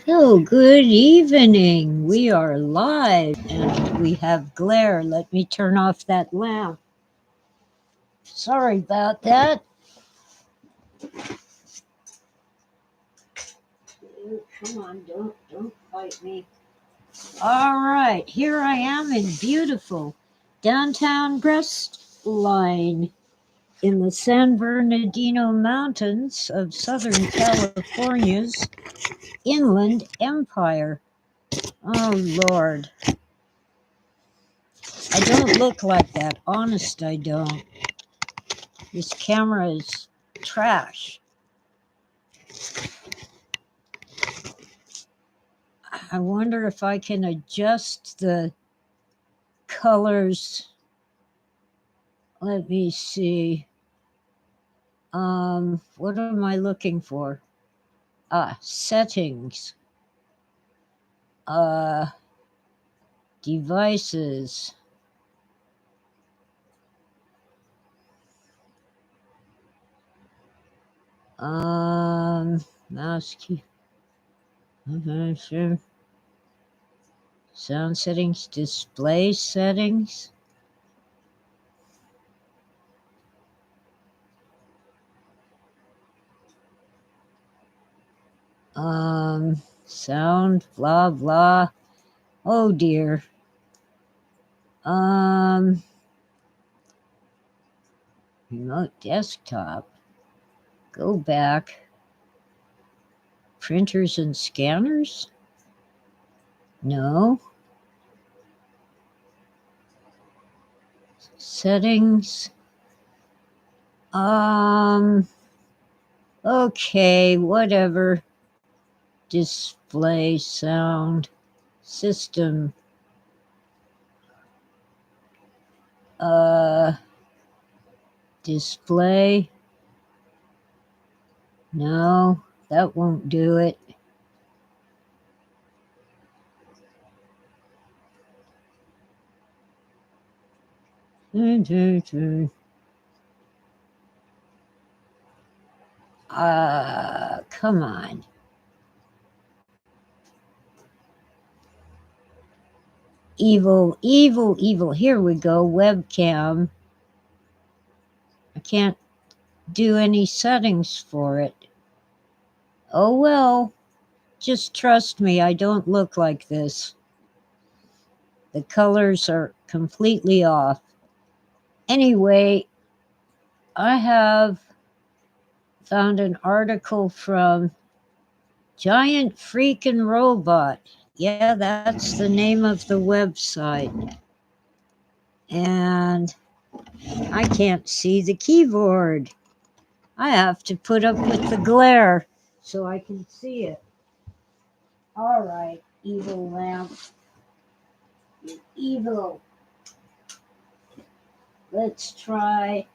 Oh, good evening. We are live and we have glare. Let me turn off that lamp. Sorry about that. Come on, don't fight me. All right, here I am in beautiful downtown Crestline in the San Bernardino Mountains of Southern California's Inland Empire. Oh, Lord. I don't look like that. Honest, I don't. This camera is trash. I wonder if I can adjust the colors. Let me see. What am I looking for? Settings. Devices. Mouse key. Sure. Sound settings, display settings. Sound, blah, blah. Oh dear. Remote desktop. Go back. Printers and scanners? No. Settings. Okay, whatever. Display sound. System. Display. No, that won't do it. Come on. Evil, evil, evil. Here we go. Webcam. I can't do any settings for it. Oh well. Just trust me, I don't look like this. The colors are completely off. Anyway, I have found an article from Giant Freakin' Robot. Yeah, that's the name of the website. And I can't see the keyboard. I have to put up with the glare so I can see it. All right, evil lamp. You're evil. Let's try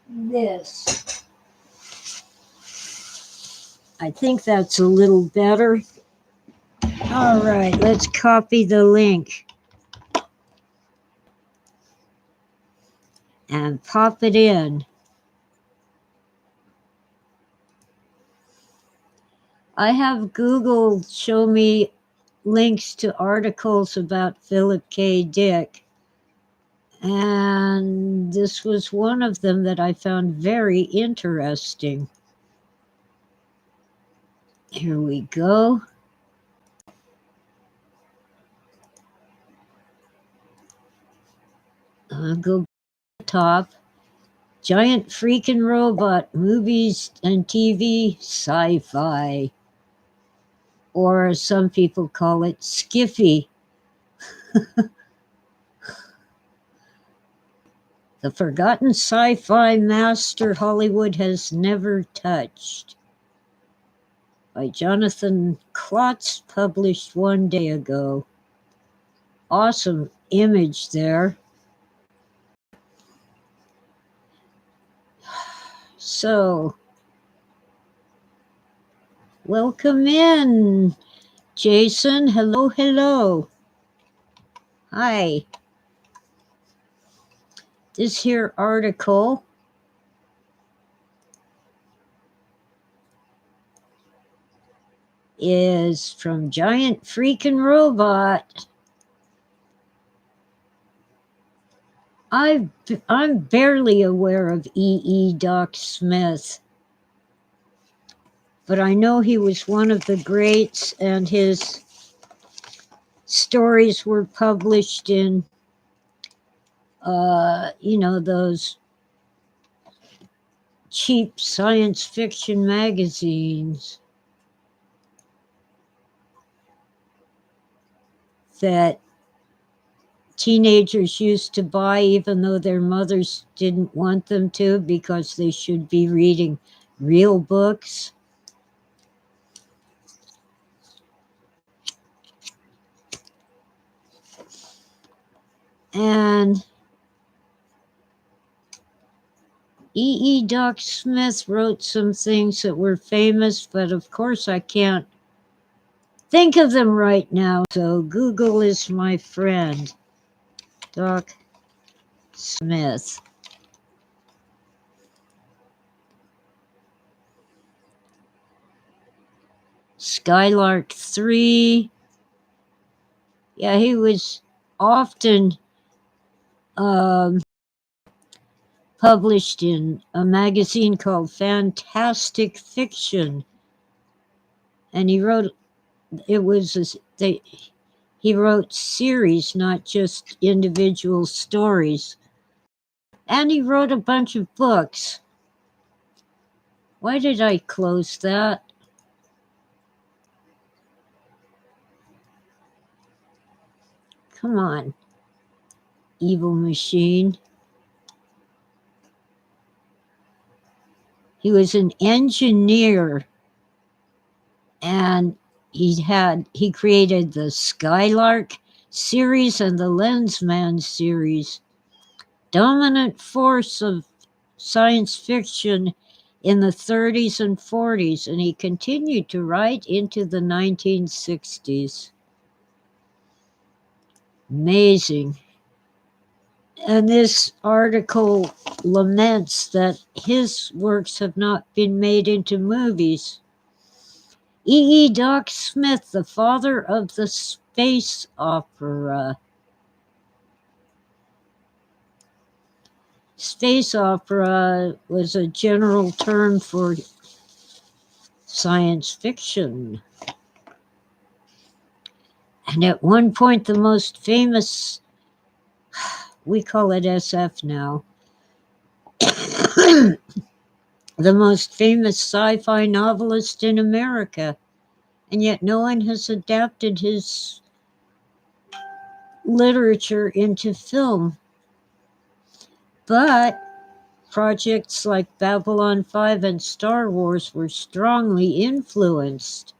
this. I think that's a little better. All right, let's copy the link and pop it in. I have Google show me links to articles about Philip K. Dick, and this was one of them that I found very interesting. Here we go. I'll go to the top. Giant Freakin' Robot, movies and TV, sci-fi. Or as some people call it, skiffy. The forgotten sci-fi master Hollywood has never touched. By Jonathan Klotz, published one day ago. Awesome image there. So, welcome in, Jason. Hello, hello. Hi. This here article is from Giant Freaking Robot. I'm barely aware of Doc Smith, but I know he was one of the greats, and his stories were published in, those cheap science fiction magazines that teenagers used to buy even though their mothers didn't want them to, because they should be reading real books. And Doc Smith wrote some things that were famous, but of course I can't think of them right now, so Google is my friend. Doc Smith. Skylark 3. Yeah, he was often published in a magazine called Fantastic Fiction. And he wrote, he wrote series, not just individual stories. And he wrote a bunch of books. Why did I close that? Come on, evil machine. He was an engineer, and he created the Skylark series and the Lensman series. Dominant force of science fiction in the 30s and 40s, and he continued to write into the 1960s. Amazing. And this article laments that his works have not been made into movies. Doc Smith, the father of the space opera. Space opera was a general term for science fiction. And at one point, the most famous, we call it SF now, the most famous sci-fi novelist in America, and yet no one has adapted his literature into film. But projects like Babylon 5 and Star Wars were strongly influenced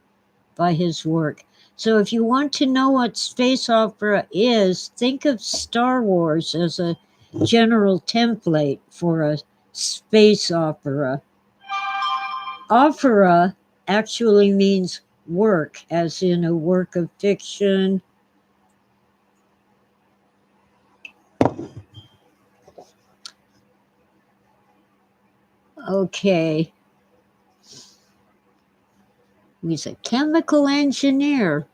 by his work. So if you want to know what space opera is, think of Star Wars as a general template for a space opera. Opera actually means work, as in a work of fiction. Okay. He's a chemical engineer.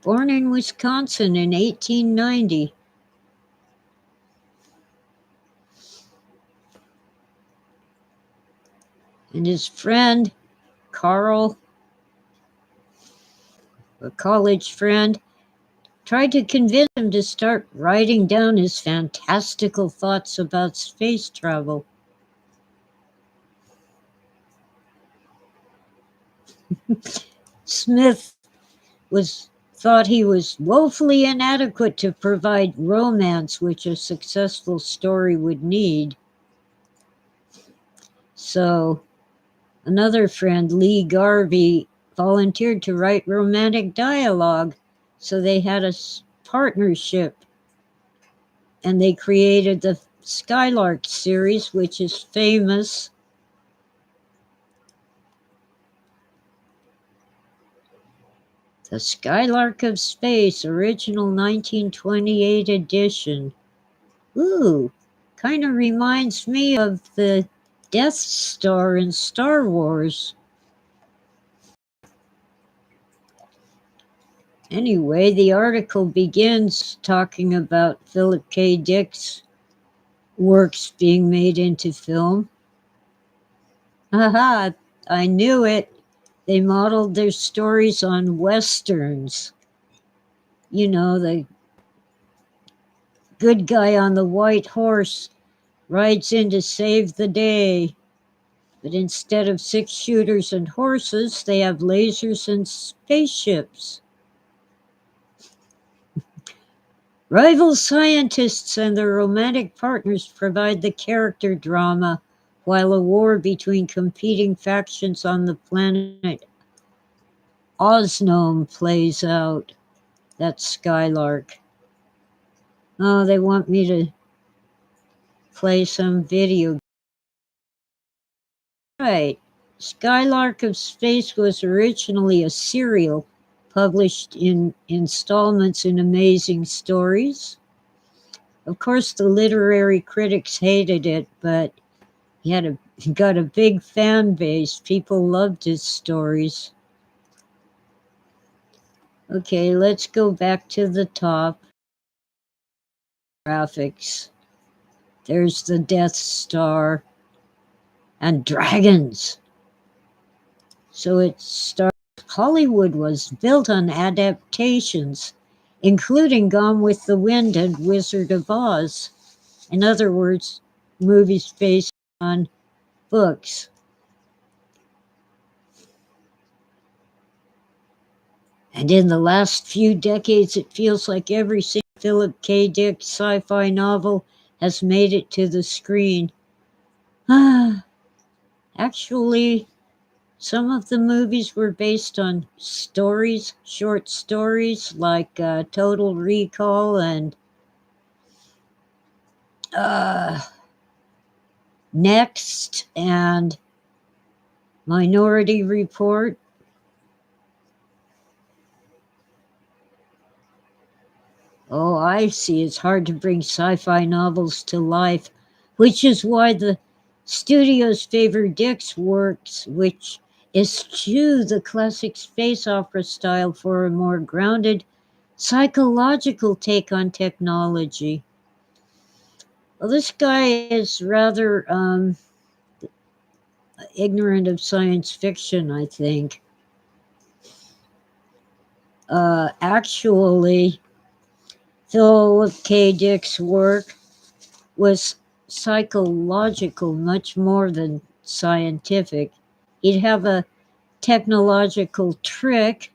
Born in Wisconsin in 1890. And his friend, Carl, a college friend, tried to convince him to start writing down his fantastical thoughts about space travel. Smith thought he was woefully inadequate to provide romance, which a successful story would need. So another friend, Lee Garvey, volunteered to write romantic dialogue. So they had a partnership, and they created the Skylark series, which is famous. The Skylark of Space, original 1928 edition. Ooh, kind of reminds me of the Death Star in Star Wars. Anyway, the article begins talking about Philip K. Dick's works being made into film. Haha, I knew it. They modeled their stories on westerns. You know, the good guy on the white horse rides in to save the day. But instead of 6-shooters and horses, they have lasers and spaceships. Rival scientists and their romantic partners provide the character drama, while a war between competing factions on the planet Osnome plays out. That's Skylark. Oh, they want me to play some video. Right. Skylark of Space was originally a serial published in installments in Amazing Stories. Of course, the literary critics hated it, but he got a big fan base. People loved his stories. Okay, let's go back to the top. Graphics. There's the Death Star and dragons. So it starts. Hollywood was built on adaptations, including Gone with the Wind and Wizard of Oz. In other words, movies based on books. And in the last few decades, it feels like every single Philip K. Dick sci-fi novel has made it to the screen. Actually, some of the movies were based on stories, short stories like Total Recall and Next and Minority Report. Oh, I see. It's hard to bring sci-fi novels to life, which is why the studio's favor Dick's works, which eschew the classic space opera style for a more grounded, psychological take on technology. Well, this guy is rather ignorant of science fiction, I think. Actually, Philip K. Dick's work was psychological much more than scientific. He'd have a technological trick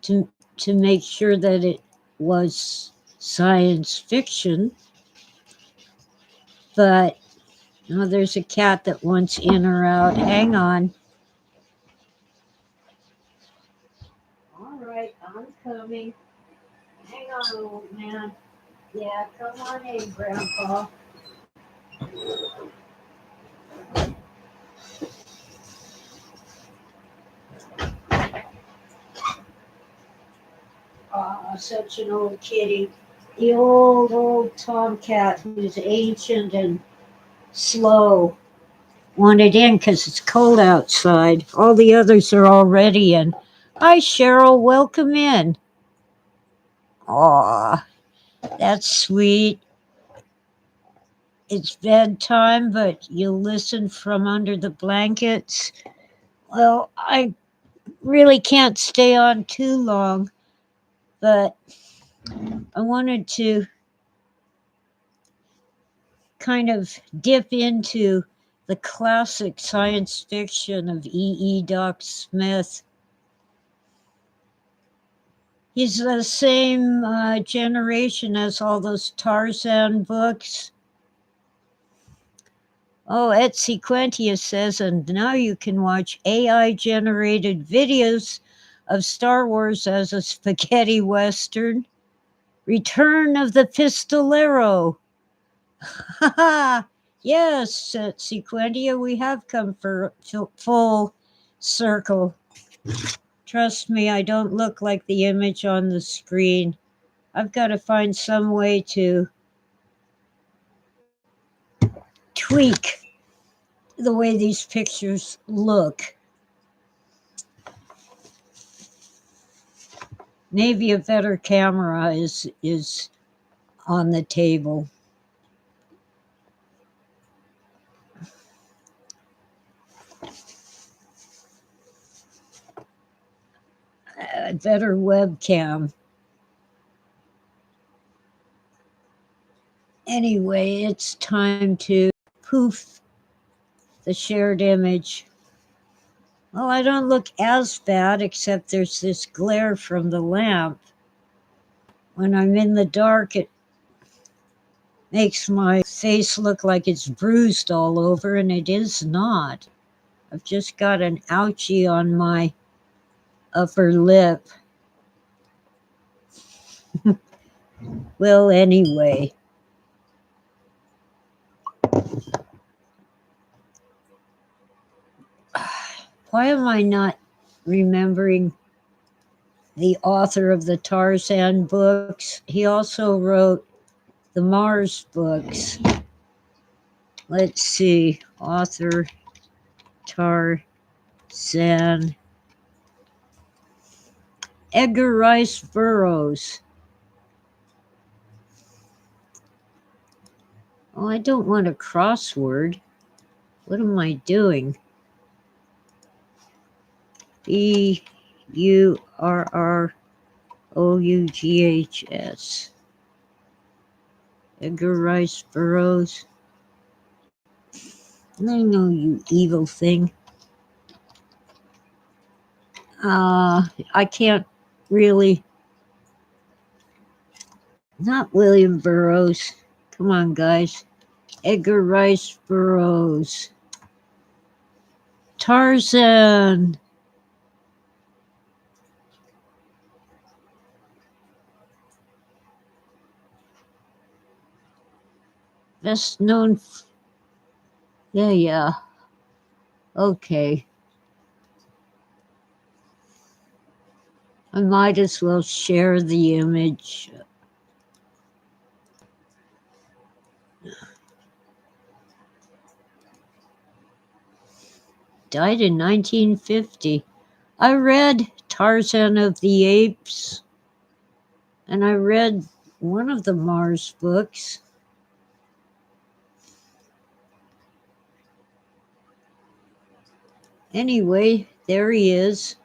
to make sure that it was science fiction. But there's a cat that wants in or out. Hang on. All right, I'm coming. Hang on, old man. Yeah, come on in, Grandpa. Such an old kitty. The old tomcat who's ancient and slow wanted in because it's cold outside. All the others are already in. Hi, Cheryl. Welcome in. Aw, that's sweet. It's bedtime, but you'll listen from under the blankets. Well, I really can't stay on too long, but I wanted to kind of dip into the classic science fiction of E. Doc Smith. He's the same generation as all those Tarzan books. Oh, Etsy Quentia says, and now you can watch AI generated videos of Star Wars as a spaghetti western. Return of the Pistolero. Yes, Sequentia, we have come for full circle. Trust me, I don't look like the image on the screen. I've got to find some way to tweak the way these pictures look. Maybe a better camera is on the table. A better webcam. Anyway, it's time to poof the shared image. Well, I don't look as bad, except there's this glare from the lamp. When I'm in the dark, it makes my face look like it's bruised all over, and it is not. I've just got an ouchie on my upper lip. Well, anyway. Why am I not remembering the author of the Tarzan books? He also wrote the Mars books. Let's see. Author Tarzan. Edgar Rice Burroughs. Oh, I don't want a crossword. What am I doing? Burroughs. Edgar Rice Burroughs. I know, you evil thing. I can't really. Not William Burroughs. Come on, guys. Edgar Rice Burroughs. Tarzan. Best known. Yeah. Okay. I might as well share the image. Died in 1950. I read Tarzan of the Apes, and I read one of the Mars books. Anyway, there he is.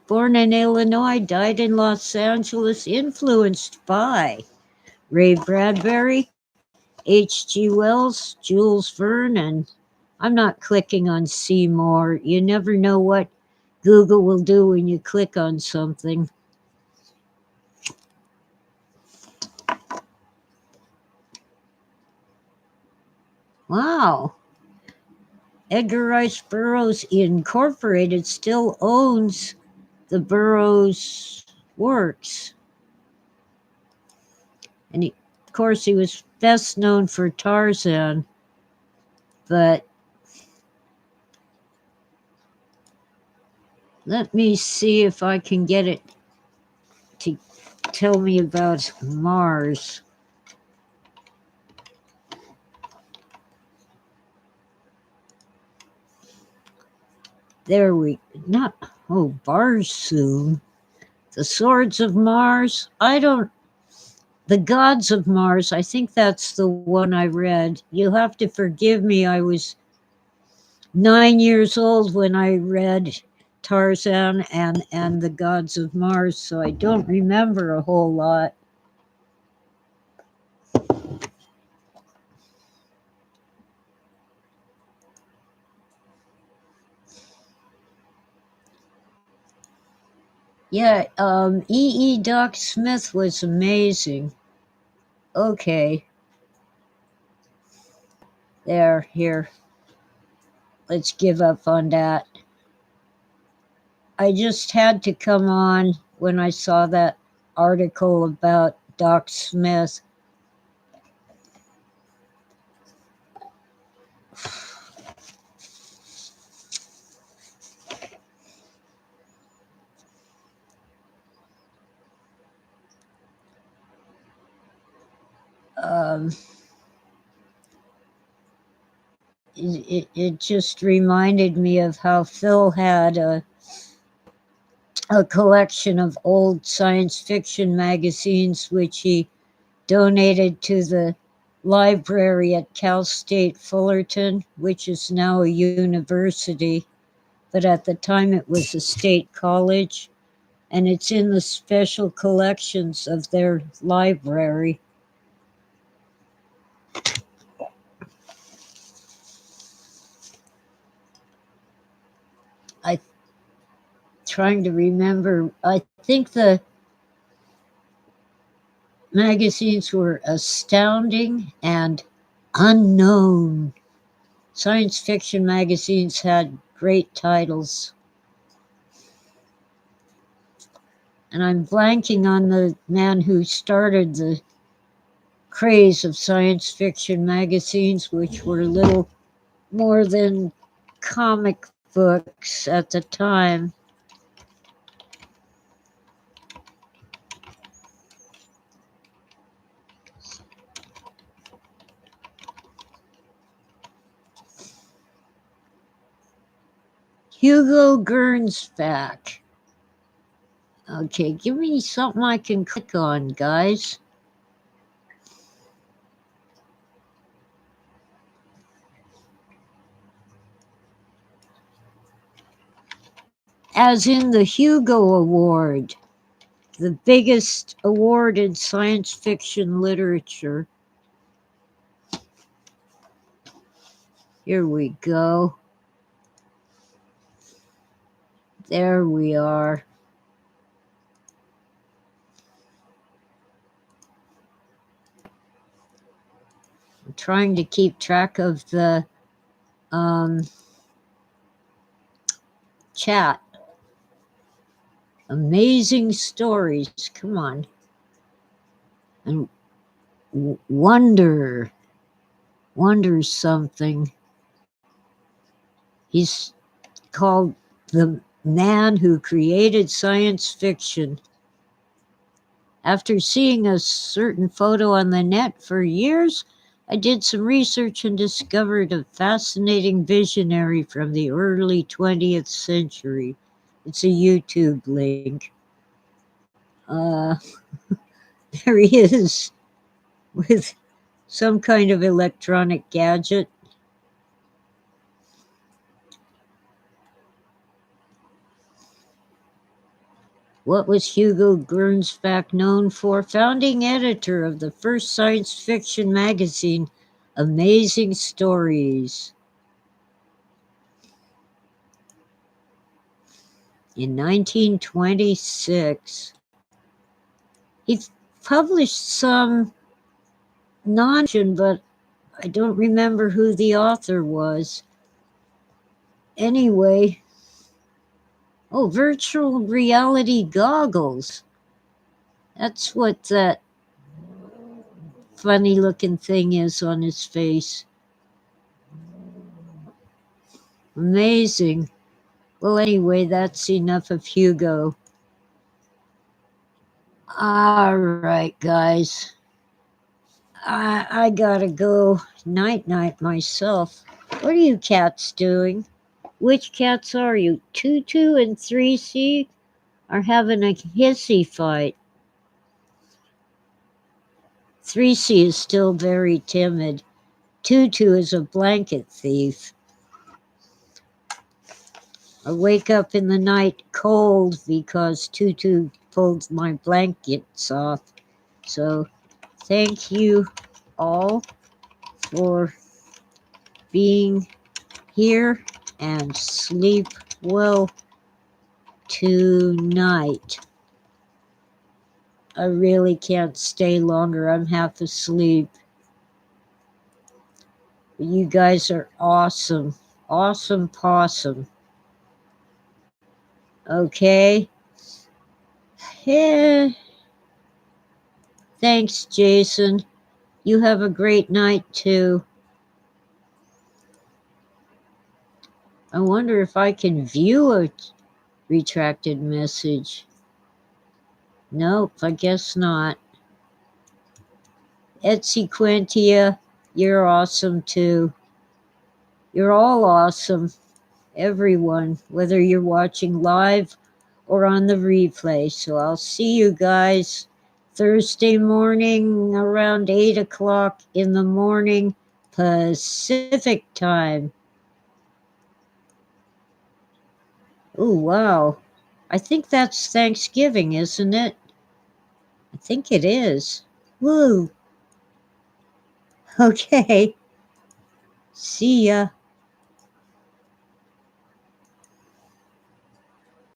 Born in Illinois, died in Los Angeles, influenced by Ray Bradbury, H.G. Wells, Jules Verne, and I'm not clicking on see more. You never know what Google will do when you click on something. Wow. Edgar Rice Burroughs Incorporated still owns the Burroughs works. And of course, he was best known for Tarzan, but let me see if I can get it to tell me about Mars. Barsoom. The Swords of Mars. The Gods of Mars. I think that's the one I read. You'll have to forgive me. I was 9 years old when I read Tarzan and the Gods of Mars, so I don't remember a whole lot. Yeah, E. Doc Smith was amazing. Okay. Here. Let's give up on that. I just had to come on when I saw that article about Doc Smith. it just reminded me of how Phil had a collection of old science fiction magazines, which he donated to the library at Cal State Fullerton, which is now a university, but at the time it was a state college, and it's in the special collections of their library. I'm trying to remember. I think the magazines were Astounding and Unknown. Science fiction magazines had great titles. And I'm blanking on the man who started the craze of science fiction magazines, which were little more than comic books at the time. Hugo Gernsback. Okay, give me something I can click on, guys. As in the Hugo Award, the biggest award in science fiction literature. Here we go. There we are. I'm trying to keep track of the chat. Amazing stories. Come on. And wonder something. He's called the man who created science fiction. After seeing a certain photo on the net for years, I did some research and discovered a fascinating visionary from the early 20th century. It's a YouTube link. There he is with some kind of electronic gadget. What was Hugo Gernsback known for? Founding editor of the first science fiction magazine, Amazing Stories. In 1926, he published some nonfiction, but I don't remember who the author was. Anyway, virtual reality goggles. That's what that funny looking thing is on his face. Amazing. Well, anyway, that's enough of Hugo. All right, guys. I gotta go night-night myself. What are you cats doing? Which cats are you? Tutu and 3C are having a hissy fight. 3C is still very timid. Tutu is a blanket thief. I wake up in the night cold because Tutu pulled my blankets off. So thank you all for being here and sleep well tonight. I really can't stay longer. I'm half asleep. You guys are awesome. Awesome possum. Okay. Yeah. Thanks, Jason. You have a great night, too. I wonder if I can view a retracted message. Nope, I guess not. Etsy Quintia, you're awesome too. You're all awesome. Everyone, whether you're watching live or on the replay. So I'll see you guys Thursday morning around 8 o'clock in the morning Pacific time. Oh, wow. I think that's Thanksgiving, isn't it? I think it is. Woo. Okay. See ya.